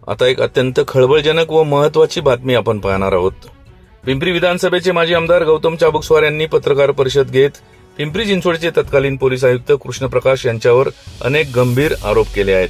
आता एक अत्यंत खळबळजनक व महत्वाची बातमी आपण पाहणार आहोत। पिंपरी विधानसभेचे माजी आमदार गौतम चाबुकस्वार यांनी पत्रकार परिषद घेत पिंपरी चिंचवडचे तत्कालीन पोलीस आयुक्त कृष्णप्रकाश यांच्यावर अनेक गंभीर आरोप केले आहेत।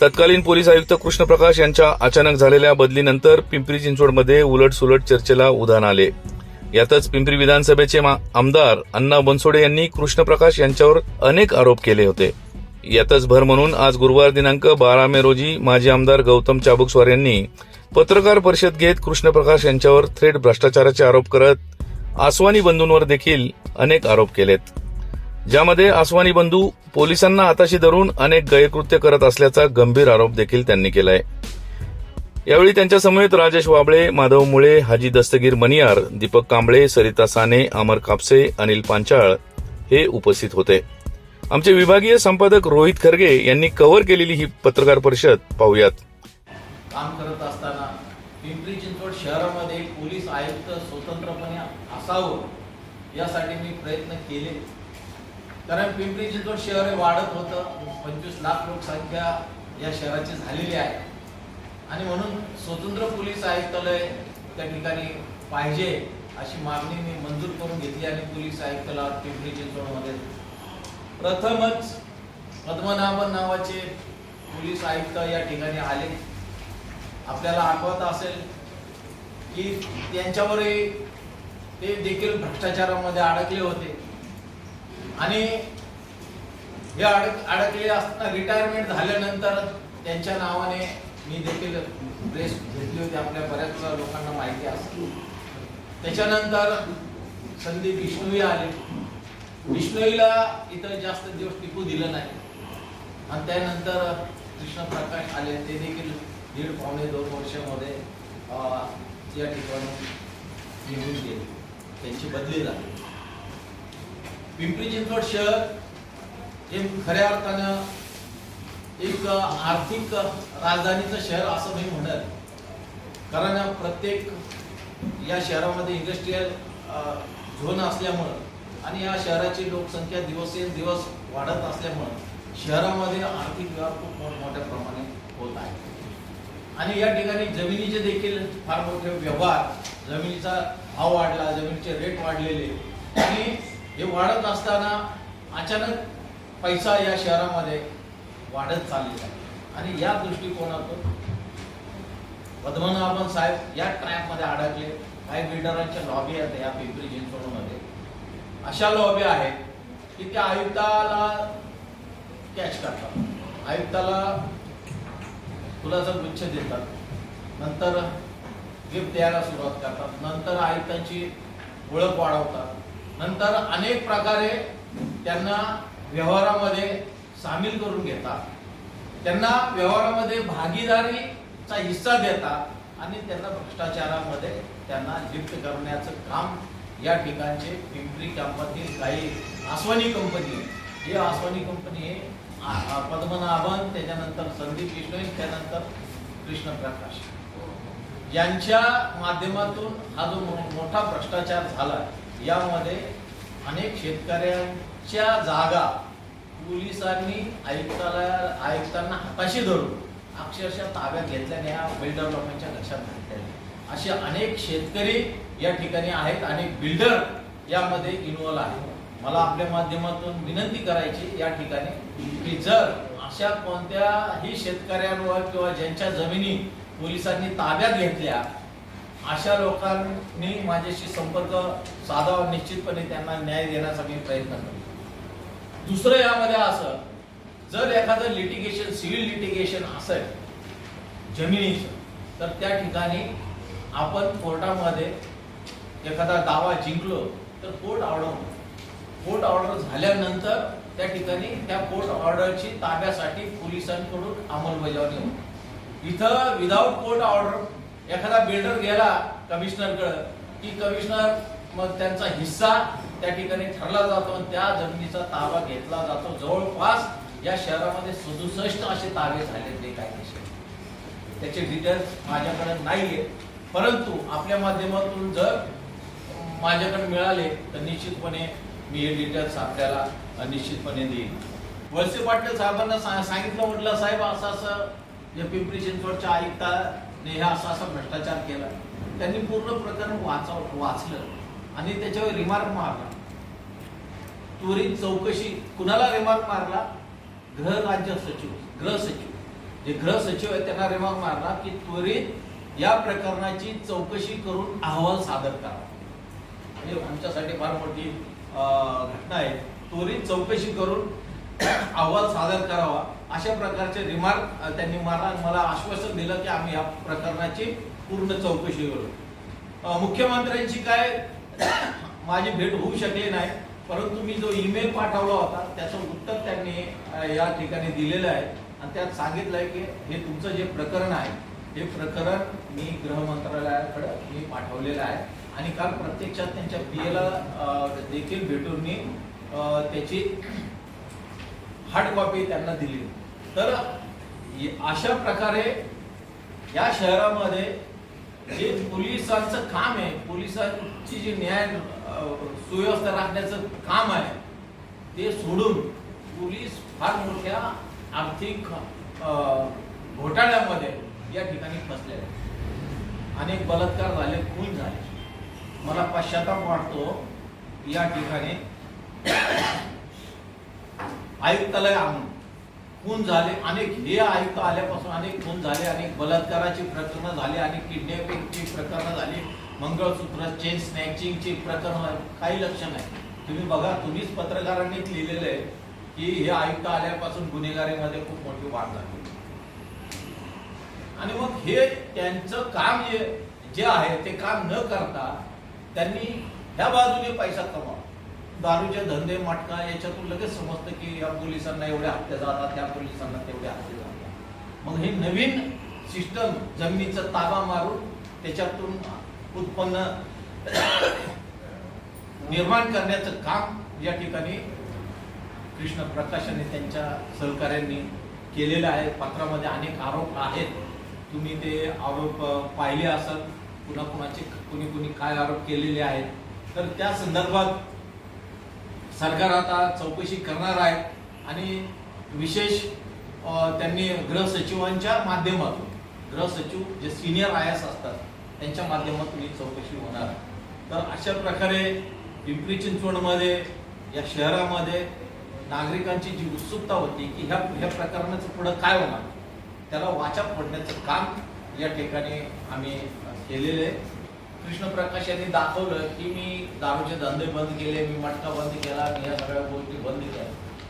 तत्कालीन पोलीस आयुक्त कृष्णप्रकाश यांच्या अचानक झालेल्या बदलीनंतर पिंपरी चिंचवडमध्ये उलटसुलट चर्चेला उधाण आले। यातच पिंपरी विधानसभेचे आमदार अण्णा बनसोडे यांनी कृष्णप्रकाश यांच्यावर अनेक आरोप केले होते। यातच भर म्हणून आज गुरुवार दिनांक 12 मे रोजी माजी आमदार गौतम चाबुकस्वार यांनी पत्रकार परिषद घेत कृष्णप्रकाश यांच्यावर थेट भ्रष्टाचाराचे आरोप करत आसवानी बंधूंवर देखील अनेक आरोप केलेत, ज्यामध्ये आसवानी बंधू पोलिसांना हाताशी धरून अनेक गैरकृत्य करत असल्याचा गंभीर आरोप देखील त्यांनी केलाय। यावेळी त्यांच्या समवेत राजेश वाबळे, माधव मुळे, हाजी दस्तगीर मनियार, दीपक कांबळे, सरिता साने, अमर कापसे, अनिल पांचाळ हे उपस्थित होते। आमचे विभागीय संपादक रोहित खरगे यांनी कव्हर केलेली ही पत्रकार परिषद पाहूयात। काम करत असताना पिंपरी चिंचवड शहरामध्ये पोलीस आयुक्त स्वतंत्रपणे असावं यासाठी मी प्रयत्न केले, कारण पिंपरी चिंचवड शहर वाढत होतं। 25 लाख लोकसंख्या या शहराची झालेली आहे आणि म्हणून स्वतंत्र पोलीस आयुक्तालय त्या ठिकाणी पाहिजे अशी मागणी मी मंजूर करून घेतली आणि पोलीस आयुक्तालय पिंपरी चिंचवडमध्ये प्रथमच पद्मनाभन नावाचे पोलीस आयुक्त या ठिकाणी आले। आपल्याला आठवत असेल की त्यांच्यावरही ते देखील भ्रष्टाचारामध्ये अडकले होते आणि हे अडकले असताना रिटायरमेंट झाल्यानंतर त्यांच्या नावाने मी देखील प्रेस घेतली होती, आपल्या बऱ्याच लोकांना माहिती असेल। त्याच्यानंतर संदीप बिश्नोई आले। बिश्नोईला इथं जास्त दिवस टिकू दिलं नाही आणि त्यानंतर कृष्णप्रकाश आले, ते देखील 1.5-2 वर्षामध्ये या ठिकाणी निघून गेले, त्यांची बदली झाली। पिंपरी चिंचवड शहर हे खऱ्या अर्थानं एक आर्थिक राजधानीचं शहर असं मी म्हणेल, कारण प्रत्येक या शहरामध्ये इंडस्ट्रीयल झोन असल्यामुळं आणि या शहराची लोकसंख्या दिवसेंदिवस वाढत असल्यामुळं शहरामध्ये आर्थिक व्यवहार खूप मोठ्या प्रमाणे होत आहे आणि या ठिकाणी जमिनीचे देखील फार मोठे व्यवहार, जमिनीचा भाव वाढला, जमिनीचे रेट वाढलेले आणि हे वाढत असताना अचानक पैसा या शहरामध्ये वाढत चाललेला आहे आणि या दृष्टिकोनातून पद्मनाभन साहेब या ट्रॅपमध्ये अडकले। काही बिल्डरांच्या लॉबी आहेत या पिंपरी चिंचवडमध्ये, अशा लॉबी आहेत की त्या आयुक्ताला कॅच करतात, आयुक्ताला फुलाचा गुच्छ देतात, नंतर गिफ्ट द्यायला सुरुवात करतात, नंतर आयुक्तांची ओळख वाढवतात, नंतर अनेक प्रकारे त्यांना व्यवहारामध्ये सामील करून घेतात, त्यांना व्यवहारामध्ये भागीदारीचा हिस्सा देतात आणि त्यांना भ्रष्टाचारामध्ये त्यांना लिप्त करण्याचं काम या ठिकाणचे पिंपरी कॅम्पातील काही आसवानी कंपनी, ही आसवानी कंपनी पद्मनाभन, त्याच्यानंतर संदीप बिश्नोई, त्यानंतर कृष्णप्रकाश यांच्या माध्यमातून हा जो मोठा भ्रष्टाचार झाला, यामध्ये अनेक शेतकऱ्यांच्या जागा पोलिसांनी आयुक्तांना हाताशी धरून अक्षरशः ताब्यात घेतल्याने या बिल्डर लोकांच्या लक्षात घातलेले असे अनेक शेतकरी या ठिकाणी आहेत, अनेक बिल्डर यामध्ये इन्व्हॉल्व आहेत। मला आपल्या माध्यमातून विनंती करायची या ठिकाणी की जर अशा कोणत्याही शेतकऱ्यांवर किंवा ज्यांच्या जमिनी पोलिसांनी ताब्यात घेतल्या अशा लोकांनी माझ्याशी संपर्क साधावा, निश्चितपणे त्यांना न्याय देण्याचा मी प्रयत्न करतो। दुसरं यामध्ये असं, जर एखादं लिटिगेशन, सिव्हिल लिटिगेशन असेल जमिनीचं, तर त्या ठिकाणी आपण कोर्टामध्ये एखादा दावा जिंकलो तर कोर्ट ऑर्डर झाल्यानंतर त्या ठिकाणी त्या कोर्ट ऑर्डरची ताब्यासाठी पोलिसांकडून अंमलबजावणी होते। इथं विदाउट कोर्ट ऑर्डर एखादा बिल्डर गेला कमिशनरकडे की कमिशनर मग त्यांचा हिस्सा त्या ठिकाणी ठरला जातो आणि त्या जमिनीचा ताबा घेतला जातो। जवळपास या शहरामध्ये 67 असे ताबे झाले कायदेशीर, त्याचे डिटेल्स माझ्याकडे नाहीये, परंतु आपल्या माध्यमातून जर माझ्याकडे मिळाले तर निश्चितपणे मी हे डिटेल्स आपल्याला निश्चितपणे देईन। वळसे पाटील साहेबांना सांगितलं, म्हटलं साहेब असं या पिंपरी चिंचवडच्या आयुक्ताने हे असा भ्रष्टाचार केला, त्यांनी पूर्ण प्रकरण वाचलं आणि त्याच्यावर रिमार्क मारला. त्वरित चौकशी. कुणाला रिमार्क मारला? गृह सचिव जे गृह सचिव आहेत त्यांना रिमार्क मारला की त्वरित या प्रकरणाची चौकशी करून अहवाल सादर करा. म्हणजे आमच्यासाठी फार मोठी घटना आहे. त्वरित चौकशी करून अहवाल सादर करावा अशा प्रकारचे रिमार्क त्यांनी मला आश्वासन दिलं की आम्ही या प्रकरणाची पूर्ण चौकशी करू. मुख्यमंत्र्यांची काय माझी भेट होऊ शकली नाही, परंतु मी जो ईमेल पाठवला होता त्याचं उत्तर त्यांनी या ठिकाणी दिलेलं आहे आणि त्यात सांगितलंय की हे तुमचं जे प्रकरण आहे हे प्रकरण मी गृह मंत्रालयाकडे मी पाठवलेलं आहे आणि काल प्रत्यक्षात त्यांच्या पीएला देखील भेटून मी त्याची हार्ड कॉपी त्यांना दिली. तर अशा प्रकारे या शहरामध्ये जे पोलिसांचं काम आहे, पोलिसांची जी न्याय सुव्यवस्था राखण्याचं काम आहे ते सोडून पोलीस फार मोठ्या आर्थिक घोटाळ्यामध्ये या ठिकाणी फसले. अनेक बलात्कार झाले, खून झाले. मला पश्चाताप वाटतो या ठिकाणी आयुक्तालय आणून खून झाले अनेक. हे आयुक्त आल्यापासून अनेक खून झाले, अनेक बलात्काराची प्रकरणं झाली, अनेक किडनॅपिंगची प्रकरणं झाली, मंगळसूत्र चेन स्नॅचिंगची प्रकरणं. काही लक्ष नाही. तुम्ही बघा, तुम्हीच पत्रकारांनी लिहिलेलं आहे की हे आयुक्त आल्यापासून गुन्हेगारीमध्ये खूप मोठी वाढ झाली. आणि मग हे त्यांचं काम जे आहे ते काम न करता त्यांनी ह्या बाजूने पैसा कमावा. दारूचे धंदे, मटका याच्यातून लगेच समजतं की या पोलिसांना एवढ्या हत्या जातात, त्या पोलिसांना तेवढ्या हत्या जातात. मग हे नवीन सिस्टम जमिनीचा ताबा मारून त्याच्यातून उत्पन्न निर्माण करण्याचं काम या ठिकाणी कृष्ण प्रकाश आणि त्यांच्या सहकाऱ्यांनी केलेलं आहे. पत्रामध्ये अनेक आरोप आहेत, तुम्ही ते आरोप पाहिले असाल. कुणी काय आरोप केलेले आहेत. तर त्या संदर्भात सरकार आता चौकशी करणार आहे आणि विशेष त्यांनी गृह सचिवांच्या माध्यमातून, गृह सचिव जे सिनियर IAS असतात त्यांच्या माध्यमातून ही चौकशी होणार. तर अशा प्रकारे पिंपरी चिंचवडमध्ये या शहरामध्ये नागरिकांची जी उत्सुकता होती की ह्या प्रकरणाचं पुढं काय होणार, त्याला वाचा फोडण्याचं काम या ठिकाणी आम्ही केलेलं आहे. कृष्ण प्रकाश यांनी दाखवलं की मी दारूचे धंदे बंद केले, मी मटका बंद केला, मी या सगळ्या गोष्टी बंद केल्या.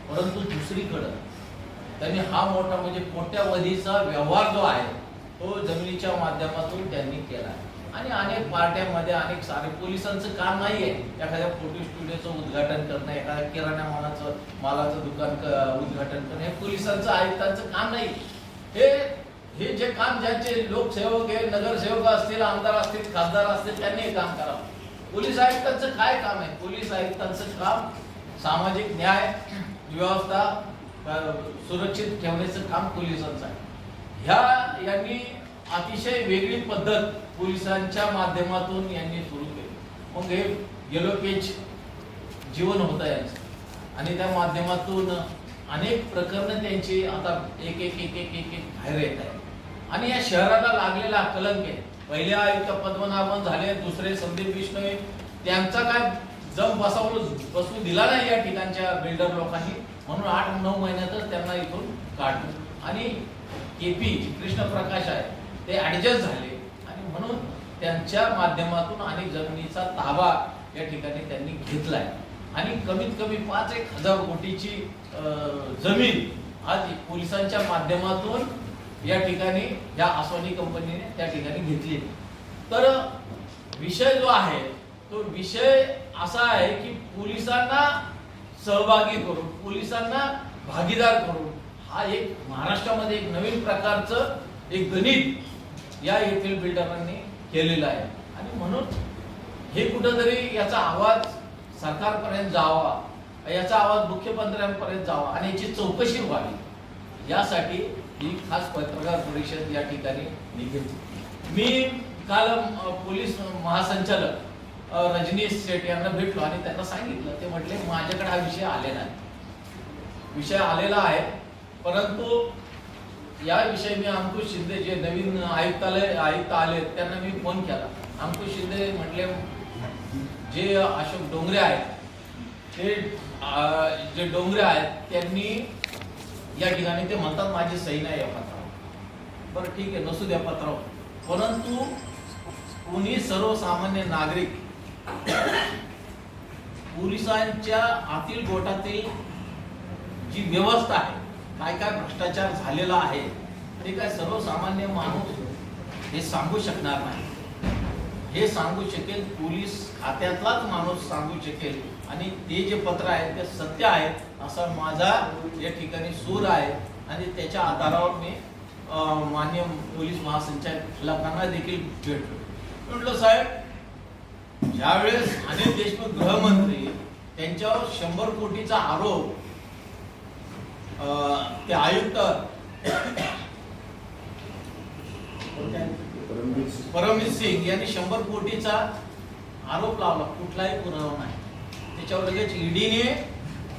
परंतु दुसरीकडं त्यांनी हा मोठा म्हणजे कोट्यावधीचा व्यवहार जो आहे तो जमिनीच्या माध्यमातून त्यांनी केला. आणि अनेक पार्ट्यामध्ये अनेक सारे पोलिसांचं काम नाहीये एखाद्या फोटो स्टुडिओचं उद्घाटन करणं, एखाद्या किराणा मालाचं दुकान उद्घाटन करणं, हे पोलिसांचं आयुक्तांचं काम नाही. हे जे काम ज्यांचे लोकसेवक आहे, नगरसेवक असतील, आमदार असतील, खासदार असतील, त्यांनी हे काम करावं. पोलीस आयुक्तांचं काय काम आहे? पोलीस आयुक्तांचं काम सामाजिक न्याय व्यवस्था सुरक्षित ठेवण्याचं काम पोलिसांचं आहे. यांनी अतिशय वेगळी पद्धत पोलिसांच्या माध्यमातून यांनी सुरू केली. मग हे येलो पेज जीवन होतं यांचं आणि त्या माध्यमातून अनेक प्रकरणं त्यांची आता एक बाहेर येत आहे. आणि या शहराला लागलेला कलंक आहे. पहिले आयुक्त पद्मनाभन झाले, दुसरे संदीप बिश्नोई, त्यांचा काय जम बसवू दिला नाही या ठिकाणच्या बिल्डर लोकांनी, म्हणून 8-9 महिन्यातच त्यांना इथून काढलं. आणि KP कृष्ण प्रकाश आहे ते ऍडजस्ट झाले आणि म्हणून त्यांच्या माध्यमातून अनेक जमिनीचा ताबा या ठिकाणी त्यांनी घेतलाय. आणि कमीत कमी 5,000 कोटीची जमीन आज पोलिसांच्या माध्यमातून या ठिकाणी या आसवानी कंपनीने त्या ठिकाणी घेतली. तर विषय जो आहे तो विषय असा आहे की पोलिसांना सहभागी करून, पोलिसांना भागीदार करून हा एक महाराष्ट्रामध्ये एक नवीन प्रकारचं एक गणित या येथील बिल्डरांनी केलेलं आहे. आणि म्हणून हे कुठंतरी याचा आवाज सरकारपर्यंत जावा, याचा आवाज मुख्यमंत्र्यांपर्यंत जावा आणि याची चौकशी व्हावी, यासाठी ही खास पत्रकार परिषद या ठिकाणी निघेल. मी काल पोलीस महासंचालक रजनीश सेठ यांना भेटलो आणि त्यांना सांगितलं. ते म्हटले माझ्याकडे हा विषय आलेला आहे, विषय आलेला आहे, परंतु याविषयी मी अंकुश शिंदे जे नवीन आयुक्त आले त्यांना मी फोन केला. अंकुश शिंदे म्हटले जे अशोक डोंगरे आहेत ते जे डोंगरे आहेत त्यांनी या ठिकाणी ते म्हणतात माझी सही नाही या पत्रावर. बरं ठीक आहे, नसू द्या पत्रावर, परंतु कुणी सर्वसामान्य नागरिक पोलिसांच्या आतील गोटातील जी व्यवस्था आहे, काय काय भ्रष्टाचार झालेला आहे ते काय सर्वसामान्य माणूस हे सांगू शकणार नाही. हे सांगू शकेल पोलीस खात्यातलाच माणूस सांगू शकेल. आणि ते जे पत्र आहे ते सत्य आहे असा माझा या ठिकाणी सूर आहे. आणि त्याच्या आधारावर मी माननीय पोलीस महासंचालकांना देखील भेटलो. म्हटलं साहेब, ज्यावेळेस अनिल देशमुख गृहमंत्री त्यांच्यावर 100 कोटीचा आरोप ते आयुक्त परमवीर सिंग यांनी 100 कोटीचा आरोप लावला, कुठलाही पुरावा नाही. त्याच्यावर लगेच ईडीने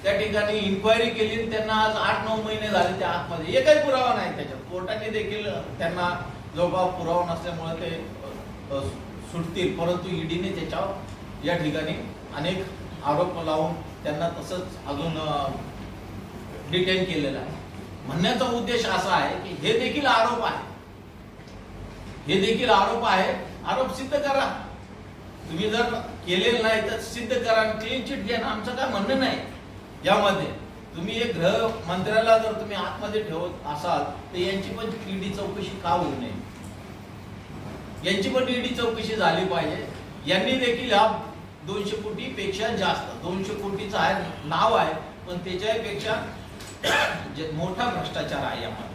त्या ठिकाणी इन्क्वायरी केली. त्यांना आज 8-9 महिने झाले त्या आतमध्ये, एकही पुरावा नाही त्याच्यात. कोर्टाने देखील त्यांना जवळपास पुरावा नसल्यामुळे ते सुटतील, परंतु ईडीने त्याच्यावर या ठिकाणी अनेक आरोप लावून त्यांना तसंच अजून डिटेन केलेलं आहे. म्हणण्याचा उद्देश असा आहे की हे देखील आरोप आहे, हे देखील आरोप आहे. आरोप सिद्ध करा. तुम्ही जर केलेलं नाही तर सिद्ध करा, क्लीन चिट घ्या. आमचं काय म्हणणं नाही यामध्ये. तुम्ही एक गृह मंत्र्याला जर तुम्ही आतमध्ये ठेवत असाल तर यांची पण ईडी चौकशी का होऊ नये? यांची पण ईडी चौकशी झाली पाहिजे. यांनी देखील हा 200 कोटीपेक्षा जास्त, 200 कोटीचं आहे नाव आहे, पण त्याच्यापेक्षा मोठा भ्रष्टाचार आहे यामध्ये.